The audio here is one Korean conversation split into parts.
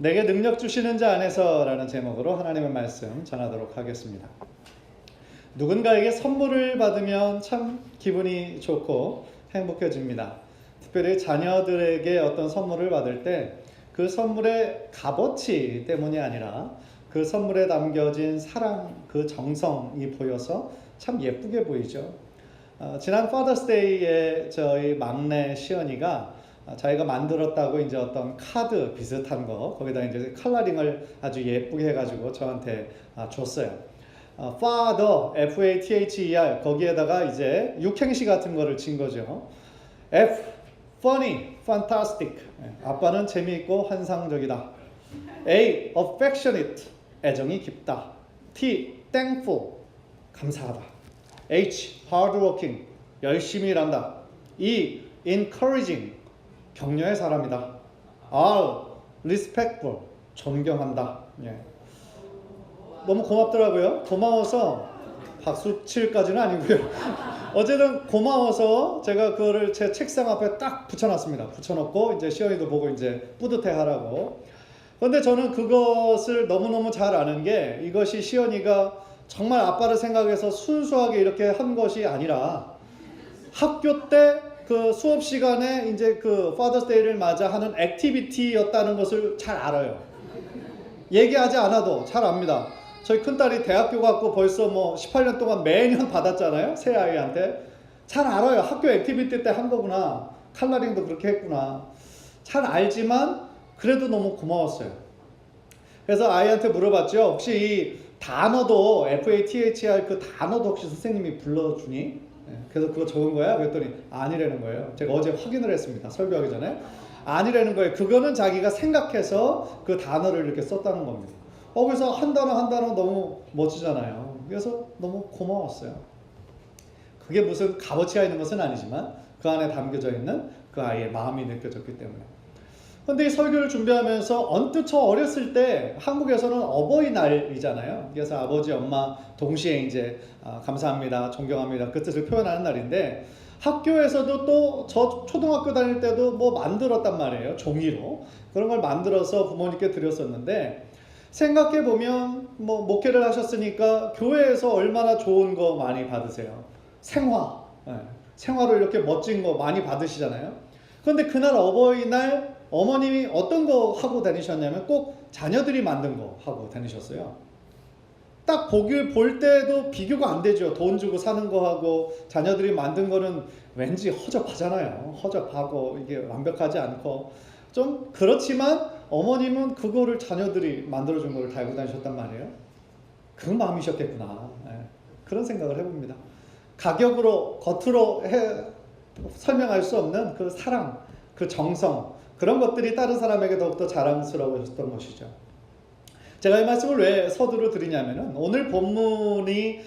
내게 능력 주시는 자 안에서라는 제목으로 하나님의 말씀 전하도록 하겠습니다. 누군가에게 선물을 받으면 참 기분이 좋고 행복해집니다. 특별히 자녀들에게 어떤 선물을 받을 때 그 선물의 값어치 때문이 아니라 그 선물에 담겨진 사랑, 그 정성이 보여서 참 예쁘게 보이죠. 지난 파더스데이에 저희 막내 시연이가 자기가 만들었다고 이제 어떤 카드 비슷한 거 거기다 이제 컬러링을 아주 예쁘게 해가지고 저한테 줬어요. Father, F-A-T-H-E-R 거기에다가 이제 육행시 같은 거를 친 거죠. F, funny, fantastic. 아빠는 재미있고 환상적이다. A, affectionate, 애정이 깊다. T, thankful, 감사하다. H, hardworking, 열심히 일한다. E, encouraging, 격려의 사람이다. R, respectful, 존경한다. 예. 너무 고맙더라고요. 고마워서 박수 칠까지는 아니고요. 어쨌든 고마워서 제가 그거를 제 책상 앞에 딱 붙여놨습니다. 붙여놓고 이제 시연이도 보고 이제 뿌듯해 하라고. 그런데 저는 그것을 너무너무 잘 아는 게 이것이 시연이가 정말 아빠를 생각해서 순수하게 이렇게 한 것이 아니라 학교 때 그 수업 시간에 이제 그 파더스데이를 맞아 하는 액티비티였다는 것을 잘 알아요. 얘기하지 않아도 잘 압니다. 저희 큰딸이 대학교 갔고 벌써 뭐 18년 동안 매년 받았잖아요. 새 아이한테. 잘 알아요. 학교 액티비티 때 한 거구나. 컬러링도 그렇게 했구나. 잘 알지만 그래도 너무 고마웠어요. 그래서 아이한테 물어봤죠. 혹시 이 단어도 FATHR 그 단어도 혹시 선생님이 불러주니? 그래서 그거 적은 거야? 그랬더니 아니라는 거예요. 제가 어제 확인을 했습니다. 설교하기 전에. 아니라는 거예요. 그거는 자기가 생각해서 그 단어를 이렇게 썼다는 겁니다. 그래서 한 단어 너무 멋지잖아요. 그래서 너무 고마웠어요. 그게 무슨 값어치가 있는 것은 아니지만 그 안에 담겨져 있는 그 아이의 마음이 느껴졌기 때문에. 근데 이 설교를 준비하면서 언뜻 저 어렸을 때 한국에서는 어버이날이잖아요. 그래서 아버지, 엄마 동시에 이제 감사합니다, 존경합니다 그 뜻을 표현하는 날인데 학교에서도 또 저 초등학교 다닐 때도 뭐 만들었단 말이에요. 종이로. 그런 걸 만들어서 부모님께 드렸었는데 생각해보면 뭐 목회를 하셨으니까 교회에서 얼마나 좋은 거 많이 받으세요. 생화. 생화로 이렇게 멋진 거 많이 받으시잖아요. 그런데 그날 어버이날 어머님이 어떤 거 하고 다니셨냐면 꼭 자녀들이 만든 거 하고 다니셨어요. 딱 볼 때도 비교가 안 되죠. 돈 주고 사는 거하고 자녀들이 만든 거는 왠지 허접하잖아요. 허접하고 이게 완벽하지 않고 좀 그렇지만 어머님은 그거를 자녀들이 만들어준 거를 달고 다니셨단 말이에요. 그 마음이셨겠구나. 그런 생각을 해봅니다. 가격으로 겉으로 설명할 수 없는 그 사랑, 그 정성 그런 것들이 다른 사람에게 더욱더 자랑스러워졌던 것이죠. 제가 이 말씀을 왜 서두로 드리냐면은 오늘 본문이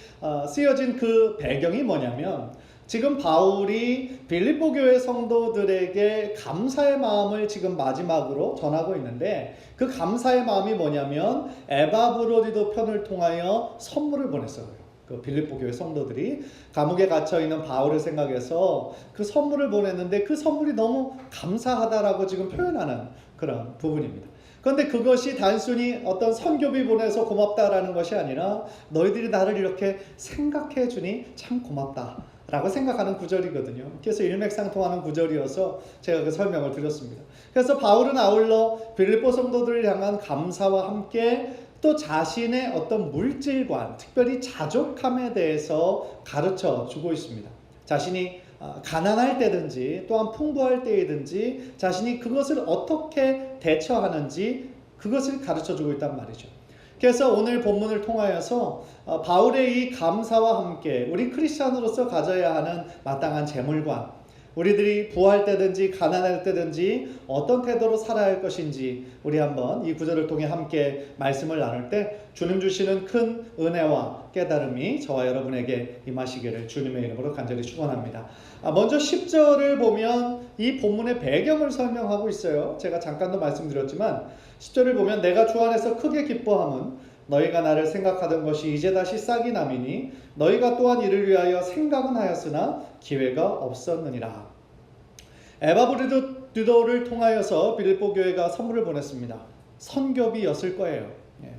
쓰여진 그 배경이 뭐냐면 지금 바울이 빌립보 교회 성도들에게 감사의 마음을 지금 마지막으로 전하고 있는데 그 감사의 마음이 뭐냐면 에바브로디도 편을 통하여 선물을 보냈어요. 그 빌립보 교회 성도들이 감옥에 갇혀 있는 바울을 생각해서 그 선물을 보냈는데 그 선물이 너무 감사하다라고 지금 표현하는 그런 부분입니다. 그런데 그것이 단순히 어떤 선교비 보내서 고맙다라는 것이 아니라 너희들이 나를 이렇게 생각해 주니 참 고맙다 라고 생각하는 구절이거든요. 그래서 일맥상통하는 구절이어서 제가 그 설명을 드렸습니다. 그래서 바울은 아울러 빌립보 성도들을 향한 감사와 함께 또 자신의 어떤 물질관, 특별히 자족함에 대해서 가르쳐 주고 있습니다. 자신이 가난할 때든지 또한 풍부할 때이든지 자신이 그것을 어떻게 대처하는지 그것을 가르쳐 주고 있단 말이죠. 그래서 오늘 본문을 통하여서 바울의 이 감사와 함께 우리 크리스찬으로서 가져야 하는 마땅한 재물관, 우리들이 부할 때든지 가난할 때든지 어떤 태도로 살아야 할 것인지 우리 한번 이 구절을 통해 함께 말씀을 나눌 때 주님 주시는 큰 은혜와 깨달음이 저와 여러분에게 임하시기를 주님의 이름으로 간절히 축원합니다. 먼저 10절을 보면 이 본문의 배경을 설명하고 있어요. 제가 잠깐도 말씀드렸지만 10절을 보면 내가 주 안에서 크게 기뻐함은 너희가 나를 생각하던 것이 이제 다시 싹이 남이니 너희가 또한 이를 위하여 생각은 하였으나 기회가 없었느니라. 에바브로디도를 통하여서 빌립보 교회가 선물을 보냈습니다. 선교비였을 거예요. 예.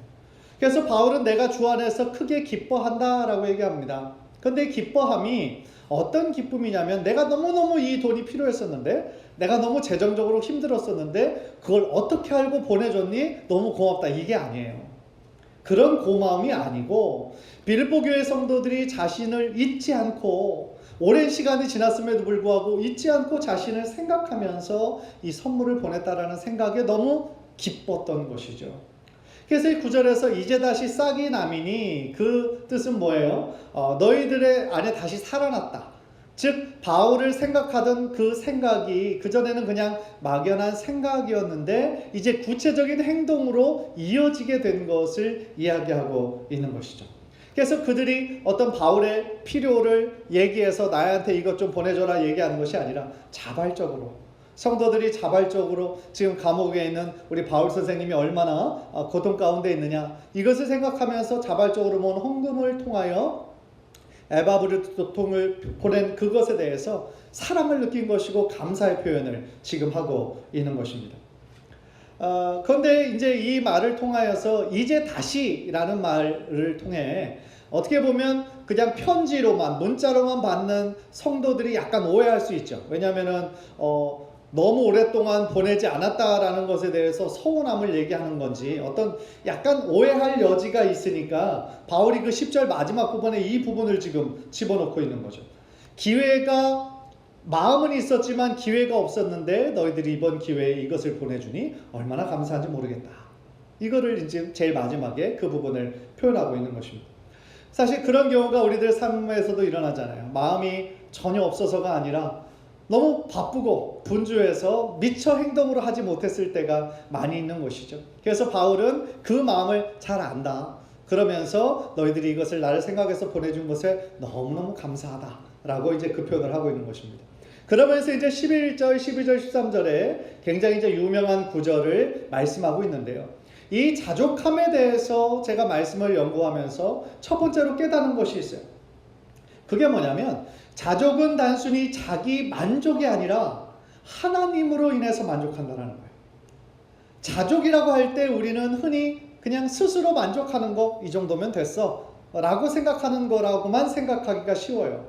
그래서 바울은 내가 주 안에서 크게 기뻐한다라고 얘기합니다. 근데 기뻐함이 어떤 기쁨이냐면 내가 너무너무 이 돈이 필요했었는데 내가 너무 재정적으로 힘들었었는데 그걸 어떻게 알고 보내줬니? 너무 고맙다. 이게 아니에요. 그런 고마움이 아니고 빌립보 교회 성도들이 자신을 잊지 않고 오랜 시간이 지났음에도 불구하고 잊지 않고 자신을 생각하면서 이 선물을 보냈다라는 생각에 너무 기뻤던 것이죠. 그래서 이 9절에서 이제 다시 싹이 나미니 그 뜻은 뭐예요? 너희들의 안에 다시 살아났다. 즉 바울을 생각하던 그 생각이 그전에는 그냥 막연한 생각이었는데 이제 구체적인 행동으로 이어지게 된 것을 이야기하고 있는 것이죠. 그래서 그들이 어떤 바울의 필요를 얘기해서 나한테 이것 좀 보내줘라 얘기하는 것이 아니라 자발적으로 성도들이 자발적으로 지금 감옥에 있는 우리 바울 선생님이 얼마나 고통 가운데 있느냐 이것을 생각하면서 자발적으로 모은 헌금을 통하여 에바브리토통을 보낸 그것에 대해서 사랑을 느낀 것이고 감사의 표현을 지금 하고 있는 것입니다. 그런데 이제 이 말을 통하여서 이제 다시라는 말을 통해 어떻게 보면 그냥 편지로만 문자로만 받는 성도들이 약간 오해할 수 있죠. 왜냐하면은 너무 오랫동안 보내지 않았다라는 것에 대해서 서운함을 얘기하는 건지 어떤 약간 오해할 여지가 있으니까 바울이 그 10절 마지막 부분에 이 부분을 지금 집어넣고 있는 거죠. 기회가 마음은 있었지만 기회가 없었는데 너희들이 이번 기회에 이것을 보내주니 얼마나 감사한지 모르겠다. 이거를 이제 제일 마지막에 그 부분을 표현하고 있는 것입니다. 사실 그런 경우가 우리들 삶에서도 일어나잖아요. 마음이 전혀 없어서가 아니라 너무 바쁘고 분주해서 미처 행동으로 하지 못했을 때가 많이 있는 것이죠. 그래서 바울은 그 마음을 잘 안다. 그러면서 너희들이 이것을 나를 생각해서 보내준 것에 너무너무 감사하다라고 이제 그 표현을 하고 있는 것입니다. 그러면서 이제 11절, 12절, 13절에 굉장히 이제 유명한 구절을 말씀하고 있는데요. 이 자족함에 대해서 제가 말씀을 연구하면서 첫 번째로 깨닫는 것이 있어요. 그게 뭐냐면 자족은 단순히 자기 만족이 아니라 하나님으로 인해서 만족한다는 거예요. 자족이라고 할 때 우리는 흔히 그냥 스스로 만족하는 거 이 정도면 됐어 라고 생각하는 거라고만 생각하기가 쉬워요.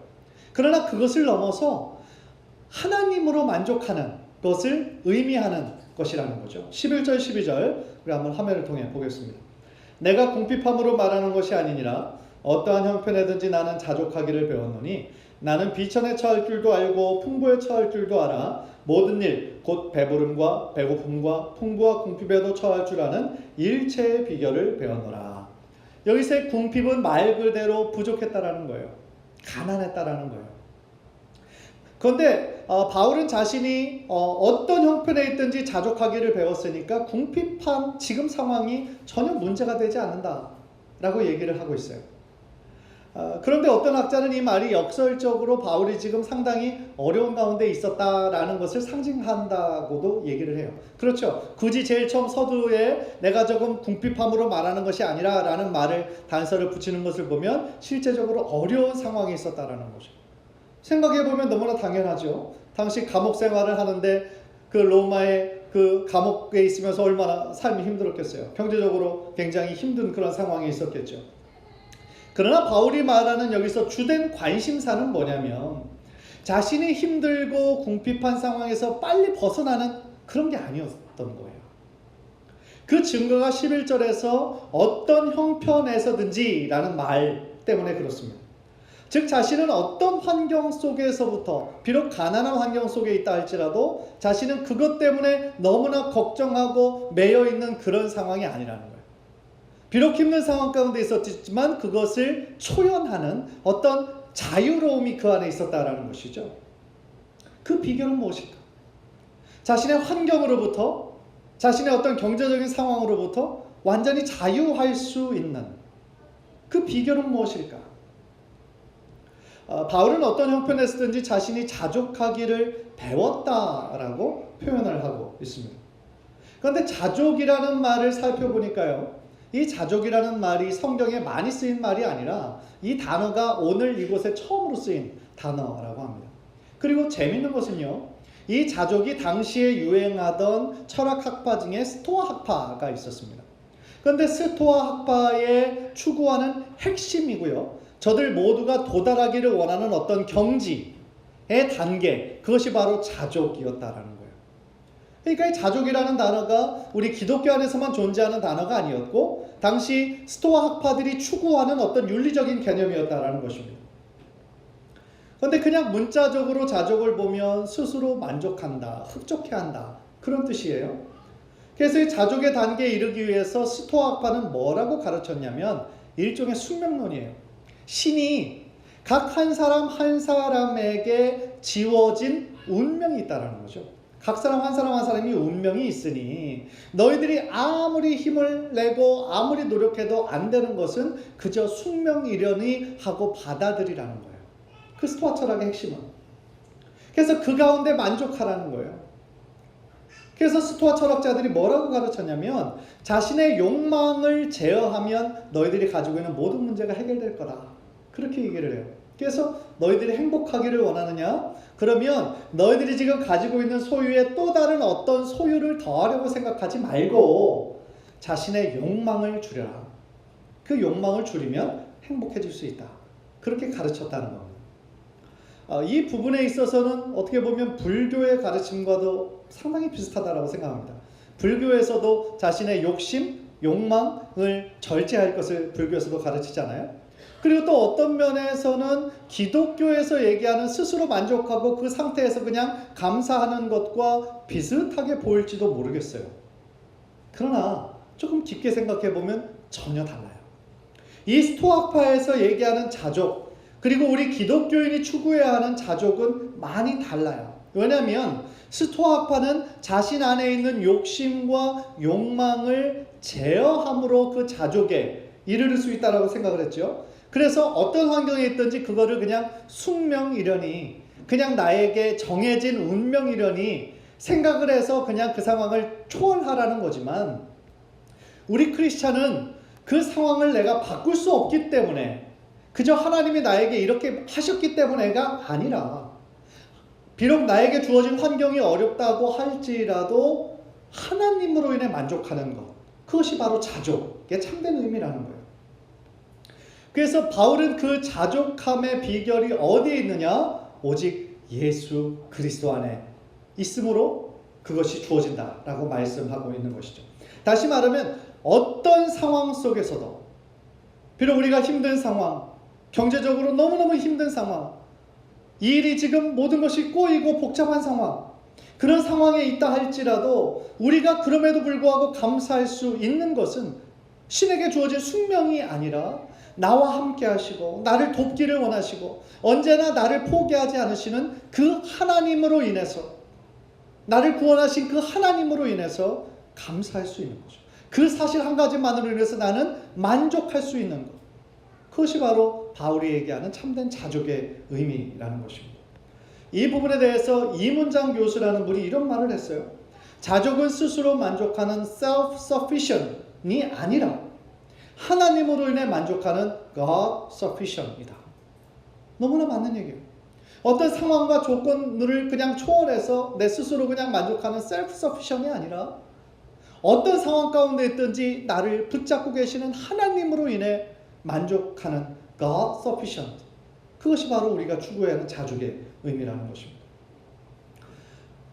그러나 그것을 넘어서 하나님으로 만족하는 것을 의미하는 것이라는 거죠. 11절 12절 우리 한번 화면을 통해 보겠습니다. 내가 궁핍함으로 말하는 것이 아니니라 어떠한 형편에든지 나는 자족하기를 배웠노니 나는 비천에 처할 줄도 알고 풍부에 처할 줄도 알아 모든 일 곧 배부름과 배고픔과 풍부와 궁핍에도 처할 줄 아는 일체의 비결을 배웠노라. 여기서의 궁핍은 말 그대로 부족했다라는 거예요. 가난했다라는 거예요. 그런데 바울은 자신이 어떤 형편에 있든지 자족하기를 배웠으니까 궁핍한 지금 상황이 전혀 문제가 되지 않는다라고 얘기를 하고 있어요. 그런데 어떤 학자는 이 말이 역설적으로 바울이 지금 상당히 어려운 가운데 있었다라는 것을 상징한다고도 얘기를 해요. 그렇죠. 굳이 제일 처음 서두에 내가 조금 궁핍함으로 말하는 것이 아니라 라는 말을 단서를 붙이는 것을 보면 실제적으로 어려운 상황이 있었다라는 거죠. 생각해보면 너무나 당연하죠. 당시 감옥 생활을 하는데 그 로마의 그 감옥에 있으면서 얼마나 삶이 힘들었겠어요. 경제적으로 굉장히 힘든 그런 상황이 있었겠죠. 그러나 바울이 말하는 여기서 주된 관심사는 뭐냐면 자신이 힘들고 궁핍한 상황에서 빨리 벗어나는 그런 게 아니었던 거예요. 그 증거가 11절에서 어떤 형편에서든지 라는 말 때문에 그렇습니다. 즉 자신은 어떤 환경 속에서부터 비록 가난한 환경 속에 있다 할지라도 자신은 그것 때문에 너무나 걱정하고 매여 있는 그런 상황이 아니라는 거예요. 비록 힘든 상황 가운데 있었지만 그것을 초연하는 어떤 자유로움이 그 안에 있었다라는 것이죠. 그 비결은 무엇일까? 자신의 환경으로부터 자신의 어떤 경제적인 상황으로부터 완전히 자유할 수 있는 그 비결은 무엇일까? 바울은 어떤 형편에서든지 자신이 자족하기를 배웠다라고 표현을 하고 있습니다. 그런데 자족이라는 말을 살펴보니까요. 이 자족이라는 말이 성경에 많이 쓰인 말이 아니라 이 단어가 오늘 이곳에 처음으로 쓰인 단어라고 합니다. 그리고 재미있는 것은요. 이 자족이 당시에 유행하던 철학 학파 중에 스토아 학파가 있었습니다. 그런데 스토아 학파의 추구하는 핵심이고요, 저들 모두가 도달하기를 원하는 어떤 경지의 단계, 그것이 바로 자족이었다라는 거예요. 그러니까 이 자족이라는 단어가 우리 기독교 안에서만 존재하는 단어가 아니었고, 당시 스토아 학파들이 추구하는 어떤 윤리적인 개념이었다라는 것입니다. 그런데 그냥 문자적으로 자족을 보면 스스로 만족한다, 흡족해한다, 그런 뜻이에요. 그래서 이 자족의 단계에 이르기 위해서 스토아 학파는 뭐라고 가르쳤냐면 일종의 숙명론이에요. 신이 각 한 사람 한 사람에게 지워진 운명이 있다는 거죠. 각 사람 한 사람 한 사람이 운명이 있으니 너희들이 아무리 힘을 내고 아무리 노력해도 안 되는 것은 그저 숙명이려니 하고 받아들이라는 거예요. 그 스토아 철학의 핵심은. 그래서 그 가운데 만족하라는 거예요. 그래서 스토아 철학자들이 뭐라고 가르쳤냐면 자신의 욕망을 제어하면 너희들이 가지고 있는 모든 문제가 해결될 거다, 그렇게 얘기를 해요. 그래서 너희들이 행복하기를 원하느냐? 그러면 너희들이 지금 가지고 있는 소유에 또 다른 어떤 소유를 더하려고 생각하지 말고 자신의 욕망을 줄여라. 그 욕망을 줄이면 행복해질 수 있다, 그렇게 가르쳤다는 겁니다. 이 부분에 있어서는 어떻게 보면 불교의 가르침과도 상당히 비슷하다고 생각합니다. 불교에서도 자신의 욕심, 욕망을 절제할 것을 불교에서도 가르치잖아요. 그리고 또 어떤 면에서는 기독교에서 얘기하는 스스로 만족하고 그 상태에서 그냥 감사하는 것과 비슷하게 보일지도 모르겠어요. 그러나 조금 깊게 생각해 보면 전혀 달라요. 이 스토아파에서 얘기하는 자족, 그리고 우리 기독교인이 추구해야 하는 자족은 많이 달라요. 왜냐하면 스토아파는 자신 안에 있는 욕심과 욕망을 제어함으로 그 자족에 이르를 수 있다고 생각을 했죠. 그래서 어떤 환경에 있든지 그거를 그냥 숙명이려니, 그냥 나에게 정해진 운명이려니 생각을 해서 그냥 그 상황을 초월하라는 거지만, 우리 크리스찬은 그 상황을 내가 바꿀 수 없기 때문에, 그저 하나님이 나에게 이렇게 하셨기 때문에가 아니라, 비록 나에게 주어진 환경이 어렵다고 할지라도 하나님으로 인해 만족하는 것, 그것이 바로 자족의 참된 의미라는 거예요. 그래서 바울은 그 자족함의 비결이 어디에 있느냐? 오직 예수 그리스도 안에 있으므로 그것이 주어진다라고 말씀하고 있는 것이죠. 다시 말하면 어떤 상황 속에서도, 비록 우리가 힘든 상황, 경제적으로 너무너무 힘든 상황, 이 일이 지금 모든 것이 꼬이고 복잡한 상황, 그런 상황에 있다 할지라도 우리가 그럼에도 불구하고 감사할 수 있는 것은 신에게 주어진 숙명이 아니라 나와 함께 하시고 나를 돕기를 원하시고 언제나 나를 포기하지 않으시는 그 하나님으로 인해서, 나를 구원하신 그 하나님으로 인해서 감사할 수 있는 거죠. 그 사실 한 가지만으로 인해서 나는 만족할 수 있는 것, 그것이 바로 바울이 얘기하는 참된 자족의 의미라는 것입니다. 이 부분에 대해서 이문장 교수라는 분이 이런 말을 했어요. 자족은 스스로 만족하는 self-sufficient이 아니라 하나님으로 인해 만족하는 God sufficient이다. 너무나 맞는 얘기예요. 어떤 상황과 조건을 그냥 초월해서 내 스스로 그냥 만족하는 self-sufficient이 아니라 어떤 상황 가운데 있든지 나를 붙잡고 계시는 하나님으로 인해 만족하는 God sufficient, 그것이 바로 우리가 추구해야 하는 자족의 의미라는 것입니다.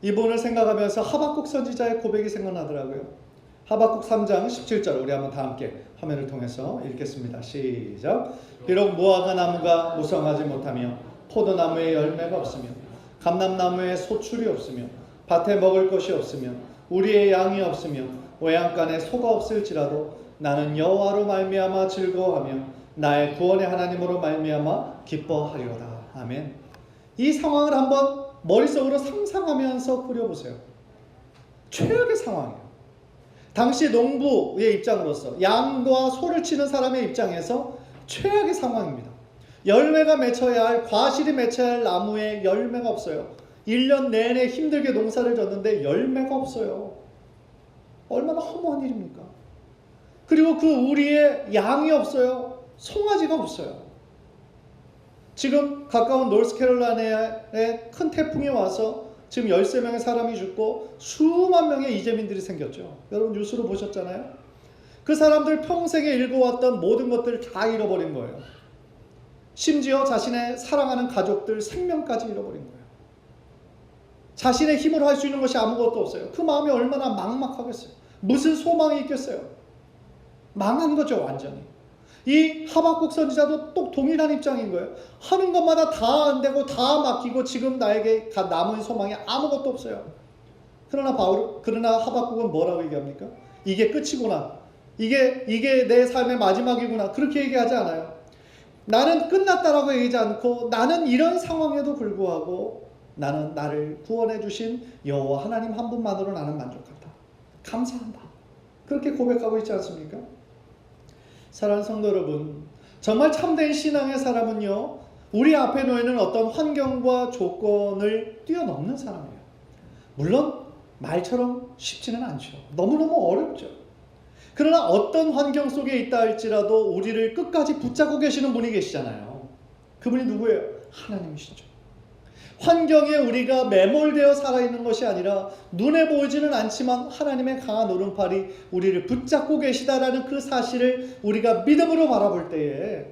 이 부분을 생각하면서 하박국 선지자의 고백이 생각나더라고요. 하박국 3장 17절 우리 한번 다 함께 화면을 통해서 읽겠습니다. 시작. 비록 무화과 나무가 무성하지 못하며 포도나무에 열매가 없으며 감람나무에 소출이 없으며 밭에 먹을 것이 없으며 우리의 양이 없으며 외양간에 소가 없을지라도 나는 여호와로 말미암아 즐거워하며 나의 구원의 하나님으로 말미암아 기뻐하리로다. 아멘. 이 상황을 한번 머릿속으로 상상하면서 그려보세요. 최악의 상황이에요. 당시 농부의 입장으로서, 양과 소를 치는 사람의 입장에서 최악의 상황입니다. 열매가 맺혀야 할, 과실이 맺혀야 할 나무에 열매가 없어요. 1년 내내 힘들게 농사를 졌는데 열매가 없어요. 얼마나 허무한 일입니까? 그리고 그 우리의 양이 없어요. 송아지가 없어요. 지금 가까운 노스캐롤라이나에 큰 태풍이 와서 지금 13명의 사람이 죽고 수만 명의 이재민들이 생겼죠. 여러분 뉴스로 보셨잖아요. 그 사람들 평생에 읽어왔던 모든 것들을 다 잃어버린 거예요. 심지어 자신의 사랑하는 가족들 생명까지 잃어버린 거예요. 자신의 힘으로 할 수 있는 것이 아무것도 없어요. 그 마음이 얼마나 막막하겠어요. 무슨 소망이 있겠어요. 망한 거죠, 완전히. 이 하박국 선지자도 또 동일한 입장인 거예요. 하는 것마다 다 안 되고 다 막히고 지금 나에게 남은 소망이 아무것도 없어요. 그러나 하박국은 뭐라고 얘기합니까? 이게 끝이구나. 이게 내 삶의 마지막이구나. 그렇게 얘기하지 않아요. 나는 끝났다라고 얘기하지 않고 나는 이런 상황에도 불구하고 나는 나를 구원해 주신 여호와 하나님 한 분만으로 나는 만족한다. 감사한다. 그렇게 고백하고 있지 않습니까? 사랑하는 성도 여러분, 정말 참된 신앙의 사람은요, 우리 앞에 놓이는 어떤 환경과 조건을 뛰어넘는 사람이에요. 물론 말처럼 쉽지는 않죠. 너무너무 어렵죠. 그러나 어떤 환경 속에 있다 할지라도 우리를 끝까지 붙잡고 계시는 분이 계시잖아요. 그분이 누구예요? 하나님이시죠. 환경에 우리가 매몰되어 살아있는 것이 아니라 눈에 보이지는 않지만 하나님의 강한 오른팔이 우리를 붙잡고 계시다라는 그 사실을 우리가 믿음으로 바라볼 때에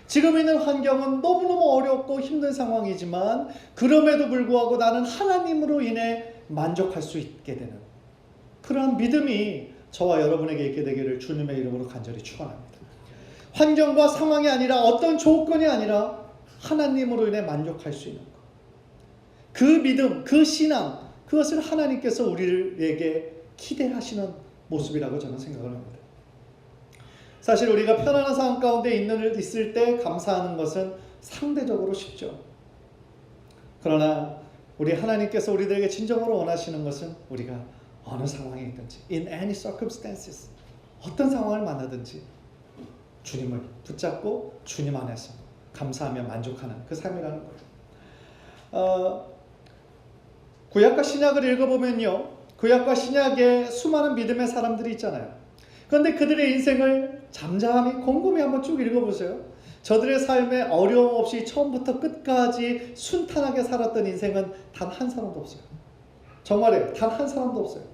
지금 있는 환경은 너무너무 어렵고 힘든 상황이지만 그럼에도 불구하고 나는 하나님으로 인해 만족할 수 있게 되는 그러한 믿음이 저와 여러분에게 있게 되기를 주님의 이름으로 간절히 축원합니다. 환경과 상황이 아니라 어떤 조건이 아니라 하나님으로 인해 만족할 수 있는 것. 그 믿음, 그 신앙, 그것을 하나님께서 우리에게 기대하시는 모습이라고 저는 생각을 합니다. 사실 우리가 편안한 상황 가운데 있을 때 감사하는 것은 상대적으로 쉽죠. 그러나 우리 하나님께서 우리들에게 진정으로 원하시는 것은 우리가 어느 상황에 있든지 in any circumstances 어떤 상황을 만나든지 주님을 붙잡고 주님 안에서 감사하며 만족하는 그 삶이라는 거예요. 구약과 신약을 읽어보면요, 구약과 신약에 수많은 믿음의 사람들이 있잖아요. 그런데 그들의 인생을 잠잠히 곰곰이 한번 쭉 읽어보세요. 저들의 삶에 어려움 없이 처음부터 끝까지 순탄하게 살았던 인생은 단 한 사람도 없어요. 정말이에요. 단 한 사람도 없어요.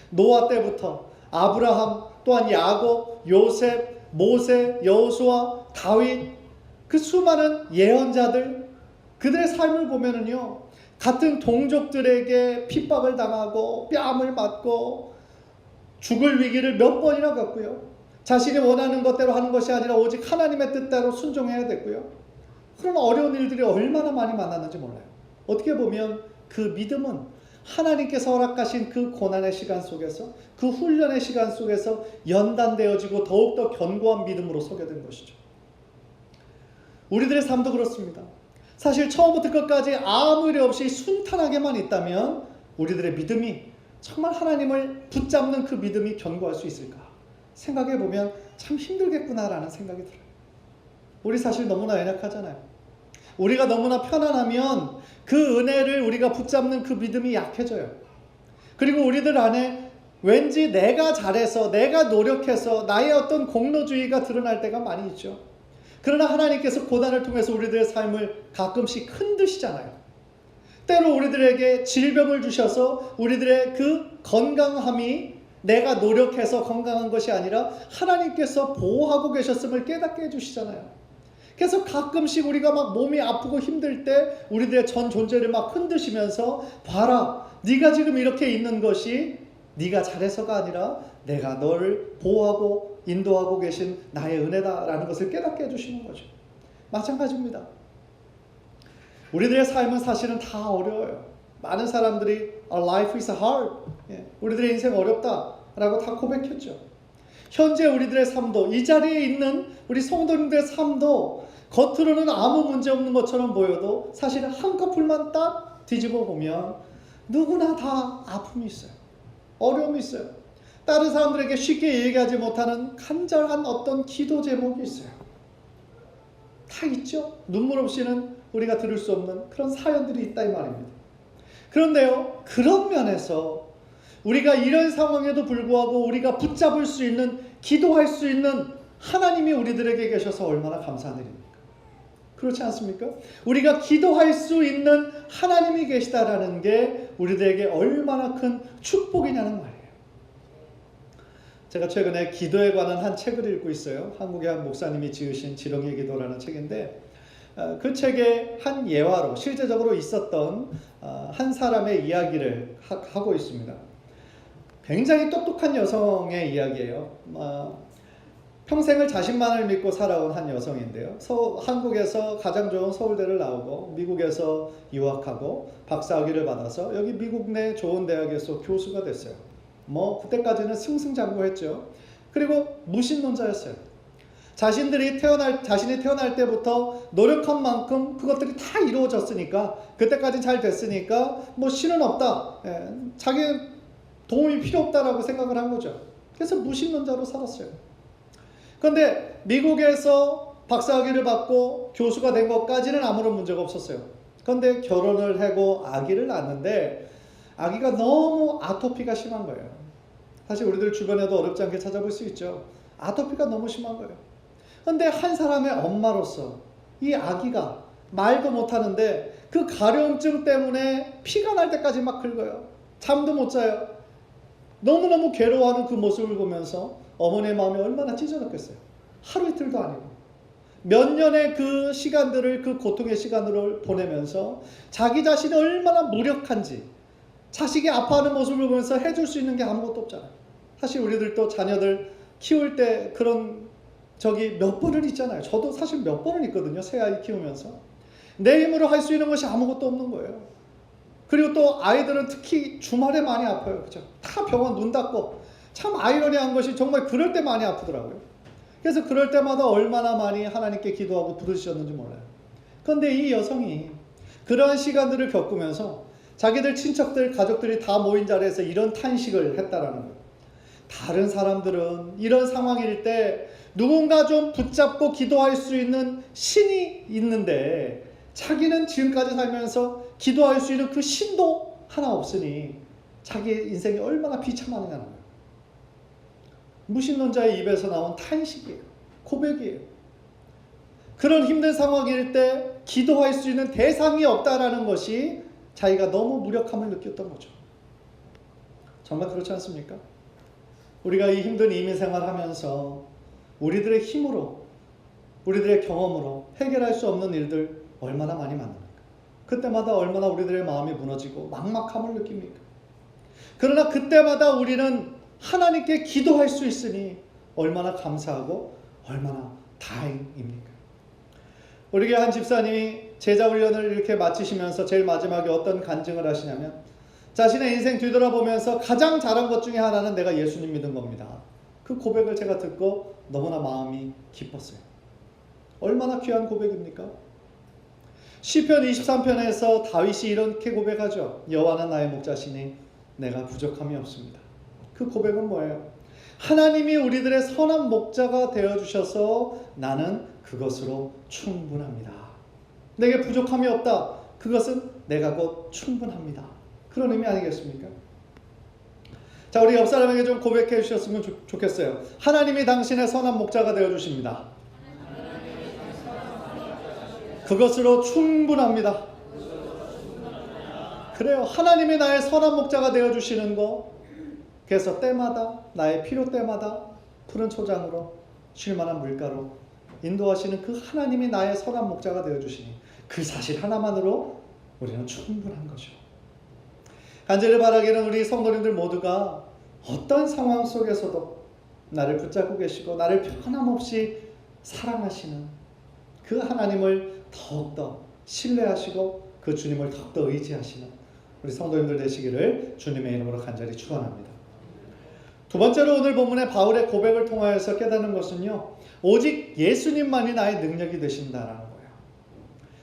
노아 때부터 아브라함, 또한 야곱, 요셉, 모세, 여호수아, 다윗, 그 수많은 예언자들, 그들의 삶을 보면은요, 같은 동족들에게 핍박을 당하고 뺨을 맞고 죽을 위기를 몇 번이나 겪고요. 자신이 원하는 것대로 하는 것이 아니라 오직 하나님의 뜻대로 순종해야 됐고요. 그런 어려운 일들이 얼마나 많이 만났는지 몰라요. 어떻게 보면 그 믿음은 하나님께서 허락하신 그 고난의 시간 속에서, 그 훈련의 시간 속에서 연단되어지고 더욱더 견고한 믿음으로 서게 된 것이죠. 우리들의 삶도 그렇습니다. 사실 처음부터 끝까지 아무 일 없이 순탄하게만 있다면 우리들의 믿음이 정말 하나님을 붙잡는 그 믿음이 견고할 수 있을까 생각해 보면 참 힘들겠구나라는 생각이 들어요. 우리 사실 너무나 연약하잖아요. 우리가 너무나 편안하면 그 은혜를 우리가 붙잡는 그 믿음이 약해져요. 그리고 우리들 안에 왠지 내가 잘해서, 내가 노력해서 나의 어떤 공로주의가 드러날 때가 많이 있죠. 그러나 하나님께서 고난을 통해서 우리들의 삶을 가끔씩 흔드시잖아요. 때로 우리들에게 질병을 주셔서 우리들의 그 건강함이 내가 노력해서 건강한 것이 아니라 하나님께서 보호하고 계셨음을 깨닫게 해주시잖아요. 그래서 가끔씩 우리가 막 몸이 아프고 힘들 때 우리들의 전 존재를 막 흔드시면서 봐라, 네가 지금 이렇게 있는 것이 네가 잘해서가 아니라 내가 너를 보호하고 인도하고 계신 나의 은혜다라는 것을 깨닫게 해주시는 거죠. 마찬가지입니다. 우리들의 삶은 사실은 다 어려워요. 많은 사람들이 Life is hard. 우리들의 인생 어렵다라고 다 고백했죠. 현재 우리들의 삶도, 이 자리에 있는 우리 성도님들의 삶도 겉으로는 아무 문제 없는 것처럼 보여도 사실 한꺼풀만 딱 뒤집어 보면 누구나 다 아픔이 있어요. 어려움이 있어요. 다른 사람들에게 쉽게 얘기하지 못하는 간절한 어떤 기도 제목이 있어요. 다 있죠. 눈물 없이는 우리가 들을 수 없는 그런 사연들이 있다 이 말입니다. 그런데요, 그런 면에서 우리가 이런 상황에도 불구하고 우리가 붙잡을 수 있는, 기도할 수 있는 하나님이 우리들에게 계셔서 얼마나 감사한 일입니까? 그렇지 않습니까? 우리가 기도할 수 있는 하나님이 계시다라는 게 우리들에게 얼마나 큰 축복이냐는 말이에요. 제가 최근에 기도에 관한 한 책을 읽고 있어요. 한국의 한 목사님이 지으신 지렁이 기도라는 책인데, 그 책의 한 예화로 실제적으로 있었던 한 사람의 이야기를 하고 있습니다. 굉장히 똑똑한 여성의 이야기예요. 평생을 자신만을 믿고 살아온 한 여성인데요. 한국에서 가장 좋은 서울대를 나오고 미국에서 유학하고 박사학위를 받아서 여기 미국 내 좋은 대학에서 교수가 됐어요. 그때까지는 승승장구했죠. 그리고 무신론자였어요. 자신이 태어날 때부터 노력한 만큼 그것들이 다 이루어졌으니까, 그때까지 잘 됐으니까 신은 없다, 자기 도움이 필요 없다라고 생각을 한 거죠. 그래서 무신론자로 살았어요. 그런데 미국에서 박사학위를 받고 교수가 된 것까지는 아무런 문제가 없었어요. 그런데 결혼을 하고 아기를 낳았는데 아기가 너무 아토피가 심한 거예요. 사실 우리들 주변에도 어렵지 않게 찾아볼 수 있죠. 아토피가 너무 심한 거예요. 그런데 한 사람의 엄마로서 이 아기가 말도 못하는데 그 가려움증 때문에 피가 날 때까지 막 긁어요. 잠도 못 자요. 너무너무 괴로워하는 그 모습을 보면서 어머니의 마음이 얼마나 찢어졌겠어요. 하루 이틀도 아니고 몇 년의 그 시간들을, 그 고통의 시간으로 보내면서 자기 자신이 얼마나 무력한지, 자식이 아파하는 모습을 보면서 해줄 수 있는 게 아무것도 없잖아요. 사실 우리들도 자녀들 키울 때 그런 적이 몇 번은 있잖아요. 저도 사실 몇 번은 있거든요. 새 아이 키우면서 내 힘으로 할 수 있는 것이 아무것도 없는 거예요. 그리고 또 아이들은 특히 주말에 많이 아파요. 그죠? 다 병원 눈 닫고. 참 아이러니한 것이 정말 그럴 때 많이 아프더라고요. 그래서 그럴 때마다 얼마나 많이 하나님께 기도하고 부르셨는지 몰라요. 그런데 이 여성이 그러한 시간들을 겪으면서 자기들 친척들, 가족들이 다 모인 자리에서 이런 탄식을 했다라는 거예요. 다른 사람들은 이런 상황일 때 누군가 좀 붙잡고 기도할 수 있는 신이 있는데 자기는 지금까지 살면서 기도할 수 있는 그 신도 하나 없으니 자기 인생이 얼마나 비참하느냐는 거예요. 무신론자의 입에서 나온 탄식이에요. 고백이에요. 그런 힘든 상황일 때 기도할 수 있는 대상이 없다라는 것이 자기가 너무 무력함을 느꼈던 거죠. 정말 그렇지 않습니까? 우리가 이 힘든 이민생활 하면서 우리들의 힘으로, 우리들의 경험으로 해결할 수 없는 일들 얼마나 많이 만납니까? 그때마다 얼마나 우리들의 마음이 무너지고 막막함을 느낍니까? 그러나 그때마다 우리는 하나님께 기도할 수 있으니 얼마나 감사하고 얼마나 다행입니까? 우리 교회 한 집사님이 제자 훈련을 이렇게 마치시면서 제일 마지막에 어떤 간증을 하시냐면, 자신의 인생 뒤돌아보면서 가장 잘한 것 중에 하나는 내가 예수님 믿은 겁니다. 그 고백을 제가 듣고 너무나 마음이 기뻤어요. 얼마나 귀한 고백입니까? 시편 23편에서 다윗이 이렇게 고백하죠. 여호와는 나의 목자시니 내가 부족함이 없습니다. 그 고백은 뭐예요? 하나님이 우리들의 선한 목자가 되어주셔서 나는 그것으로 충분합니다. 내게 부족함이 없다. 그것은 내가 곧 충분합니다. 그런 의미 아니겠습니까? 자, 우리 옆 사람에게 좀 고백해 주셨으면 좋겠어요. 하나님이 당신의 선한 목자가 되어주십니다. 그것으로 충분합니다. 그래요. 하나님이 나의 선한 목자가 되어주시는 거, 그래서 때마다 나의 필요 때마다 푸른 초장으로 쉴만한 물가로 인도하시는 그 하나님이 나의 선한 목자가 되어주시니 그 사실 하나만으로 우리는 충분한 거죠. 간절히 바라기는 우리 성도님들 모두가 어떤 상황 속에서도 나를 붙잡고 계시고 나를 변함없이 사랑하시는 그 하나님을 더욱더 신뢰하시고 그 주님을 더욱더 의지하시는 우리 성도님들 되시기를 주님의 이름으로 간절히 축원합니다. 두 번째로 오늘 본문의 바울의 고백을 통하여서 깨닫는 것은요, 오직 예수님만이 나의 능력이 되신다라는 거예요.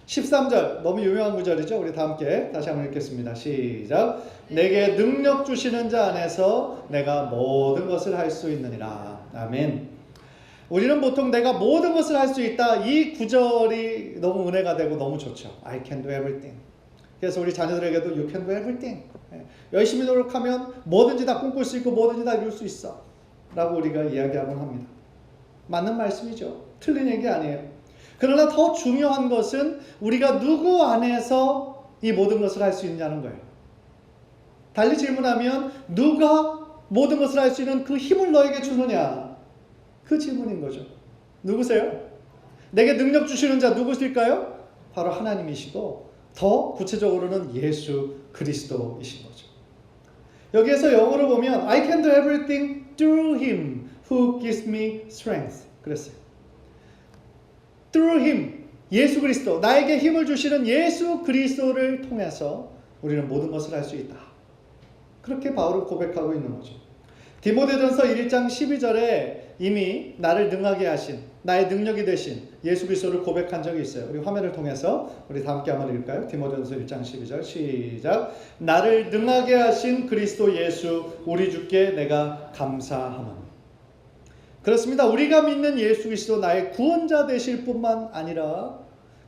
13절 너무 유명한 구절이죠. 우리 다 함께 다시 한번 읽겠습니다. 시작. 내게 능력 주시는 자 안에서 내가 모든 것을 할 수 있느니라. 아멘. 우리는 보통 내가 모든 것을 할 수 있다, 이 구절이 너무 은혜가 되고 너무 좋죠. I can do everything. 그래서 우리 자녀들에게도 you can do everything. 열심히 노력하면 뭐든지 다 꿈꿀 수 있고 뭐든지 다 이룰 수 있어 라고 우리가 이야기하곤 합니다. 맞는 말씀이죠. 틀린 얘기 아니에요. 그러나 더 중요한 것은 우리가 누구 안에서 이 모든 것을 할 수 있냐는 거예요. 달리 질문하면 누가 모든 것을 할 수 있는 그 힘을 너에게 주느냐? 그 질문인 거죠. 누구세요? 내게 능력 주시는 자 누구실까요? 바로 하나님이시고 더 구체적으로는 예수 그리스도이신 거죠. 여기에서 영어로 보면 I can do everything through him who gives me strength. 그랬어요. Through him, 예수 그리스도, 나에게 힘을 주시는 예수 그리스도를 통해서 우리는 모든 것을 할 수 있다. 그렇게 바울은 고백하고 있는 거죠. 디모데전서 1장 12절에 이미 나를 능하게 하신, 나의 능력이 되신 예수 그리스도를 고백한 적이 있어요. 우리 화면을 통해서 우리 다 함께 한번 읽을까요? 디모데전서 1장 12절 시작. 나를 능하게 하신 그리스도 예수 우리 주께 내가 감사함은. 그렇습니다. 우리가 믿는 예수 그리스도 나의 구원자 되실 뿐만 아니라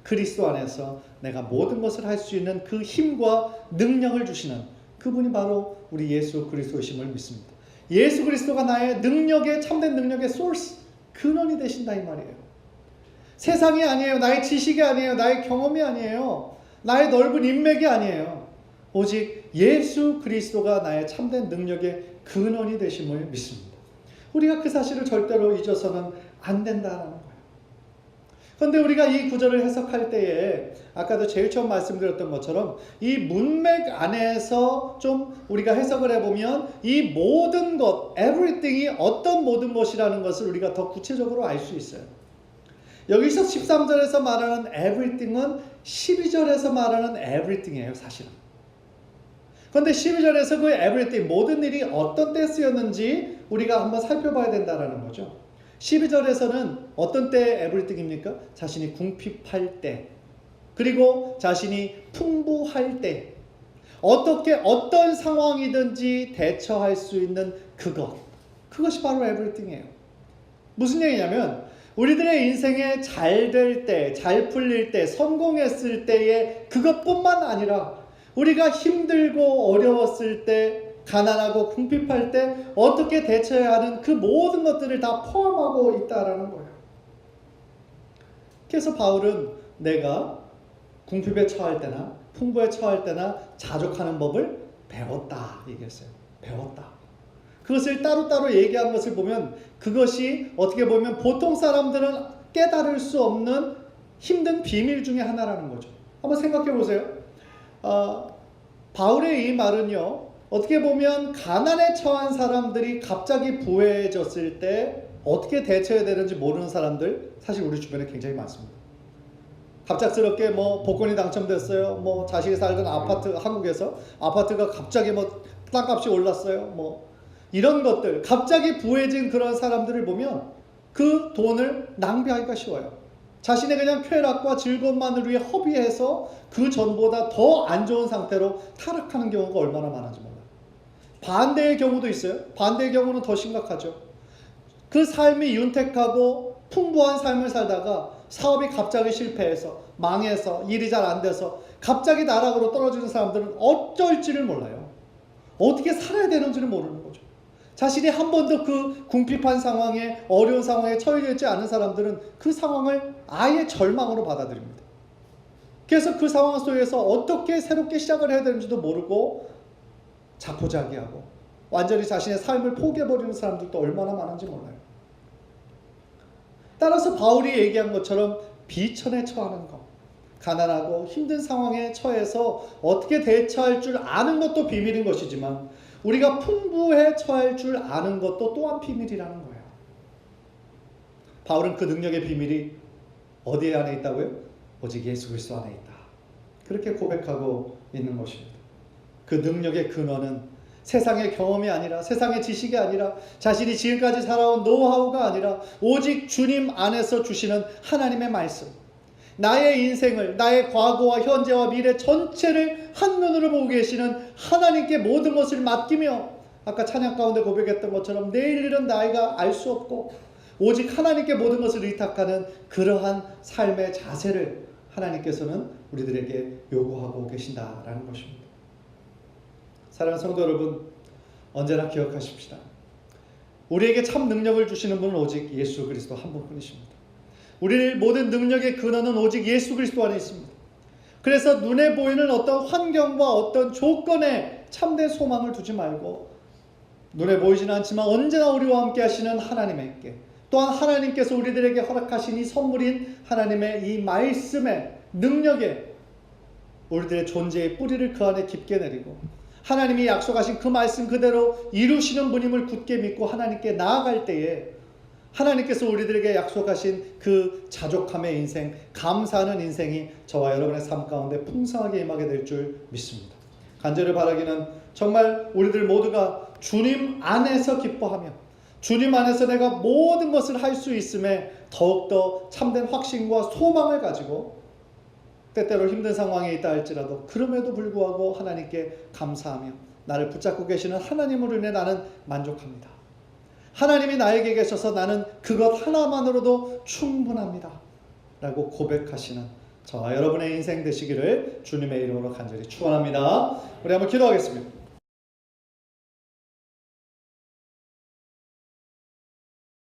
그리스도 안에서 내가 모든 것을 할 수 있는 그 힘과 능력을 주시는 그분이 바로 우리 예수 그리스도이심을 믿습니다. 예수 그리스도가 나의 능력의 참된 능력의 소스, 근원이 되신다 이 말이에요. 세상이 아니에요. 나의 지식이 아니에요. 나의 경험이 아니에요. 나의 넓은 인맥이 아니에요. 오직 예수 그리스도가 나의 참된 능력의 근원이 되심을 믿습니다. 우리가 그 사실을 절대로 잊어서는 안 된다는 거예요. 그런데 우리가 이 구절을 해석할 때에 아까도 제일 처음 말씀드렸던 것처럼 이 문맥 안에서 좀 우리가 해석을 해보면 이 모든 것, everything이 어떤 모든 것이라는 것을 우리가 더 구체적으로 알 수 있어요. 여기서 13절에서 말하는 everything은 12절에서 말하는 everything이에요, 사실은. 그런데 12절에서 그 everything, 모든 일이 어떤 때 쓰였는지 우리가 한번 살펴봐야 된다는 거죠. 12절에서는 어떤 때 everything입니까? 자신이 궁핍할 때, 그리고 자신이 풍부할 때, 어떤 상황이든지 대처할 수 있는 그것이 바로 everything이에요. 무슨 얘기냐면 우리들의 인생에 잘 될 때, 잘 풀릴 때, 성공했을 때의 그것뿐만 아니라 우리가 힘들고 어려웠을 때, 가난하고 궁핍할 때 어떻게 대처해야 하는 그 모든 것들을 다 포함하고 있다라는 거예요. 그래서 바울은 내가 궁핍에 처할 때나 풍부에 처할 때나 자족하는 법을 배웠다 얘기했어요. 배웠다. 그것을 따로따로 얘기한 것을 보면 그것이 어떻게 보면 보통 사람들은 깨달을 수 없는 힘든 비밀 중에 하나라는 거죠. 한번 생각해 보세요. 바울의 이 말은요, 어떻게 보면 가난에 처한 사람들이 갑자기 부해졌을 때 어떻게 대처해야 되는지 모르는 사람들 사실 우리 주변에 굉장히 많습니다. 갑작스럽게 복권이 당첨됐어요. 자신이 살던 아파트, 한국에서 아파트가 갑자기 땅값이 올랐어요. 이런 것들, 갑자기 부해진 그런 사람들을 보면 그 돈을 낭비하기가 쉬워요. 자신의 그냥 쾌락과 즐거움만을 위해 허비해서 그 전보다 더 안 좋은 상태로 타락하는 경우가 얼마나 많은지 몰라요. 반대의 경우도 있어요. 반대의 경우는 더 심각하죠. 그 삶이 윤택하고 풍부한 삶을 살다가 사업이 갑자기 실패해서 망해서 일이 잘 안 돼서 갑자기 나락으로 떨어지는 사람들은 어쩔지를 몰라요. 어떻게 살아야 되는지를 모르는 거죠. 자신이 한 번도 그 궁핍한 상황에, 어려운 상황에 처해져 있지 않은 사람들은 그 상황을 아예 절망으로 받아들입니다. 그래서 그 상황 속에서 어떻게 새롭게 시작을 해야 되는지도 모르고 자포자기하고 완전히 자신의 삶을 포기해버리는 사람들도 얼마나 많은지 몰라요. 따라서 바울이 얘기한 것처럼 비천에 처하는 것, 가난하고 힘든 상황에 처해서 어떻게 대처할 줄 아는 것도 비밀인 것이지만 우리가 풍부에 처할 줄 아는 것도 또한 비밀이라는 거예요. 바울은 그 능력의 비밀이 어디 안에 있다고요? 오직 예수 그리스도 안에 있다. 그렇게 고백하고 있는 것입니다. 그 능력의 근원은 세상의 경험이 아니라, 세상의 지식이 아니라, 자신이 지금까지 살아온 노하우가 아니라 오직 주님 안에서 주시는 하나님의 말씀, 나의 인생을, 나의 과거와 현재와 미래 전체를 한눈으로 보고 계시는 하나님께 모든 것을 맡기며, 아까 찬양 가운데 고백했던 것처럼 내일 일은 나이가 알 수 없고 오직 하나님께 모든 것을 의탁하는 그러한 삶의 자세를 하나님께서는 우리들에게 요구하고 계신다라는 것입니다. 사랑하는 성도 여러분, 언제나 기억하십시다. 우리에게 참 능력을 주시는 분은 오직 예수 그리스도 한 분뿐이십니다. 우리 모든 능력의 근원은 오직 예수 그리스도 안에 있습니다. 그래서 눈에 보이는 어떤 환경과 어떤 조건에 참된 소망을 두지 말고 눈에 보이지는 않지만 언제나 우리와 함께 하시는 하나님께, 또한 하나님께서 우리들에게 허락하신 이 선물인 하나님의 이 말씀의 능력에 우리들의 존재의 뿌리를 그 안에 깊게 내리고 하나님이 약속하신 그 말씀 그대로 이루시는 분임을 굳게 믿고 하나님께 나아갈 때에 하나님께서 우리들에게 약속하신 그 자족함의 인생, 감사하는 인생이 저와 여러분의 삶 가운데 풍성하게 임하게 될 줄 믿습니다. 간절히 바라기는 정말 우리들 모두가 주님 안에서 기뻐하며 주님 안에서 내가 모든 것을 할 수 있음에 더욱더 참된 확신과 소망을 가지고 때때로 힘든 상황에 있다 할지라도 그럼에도 불구하고 하나님께 감사하며 나를 붙잡고 계시는 하나님으로 인해 나는 만족합니다. 하나님이 나에게 계셔서 나는 그것 하나만으로도 충분합니다. 라고 고백하시는 저와 여러분의 인생 되시기를 주님의 이름으로 간절히 축원합니다. 우리 한번 기도하겠습니다.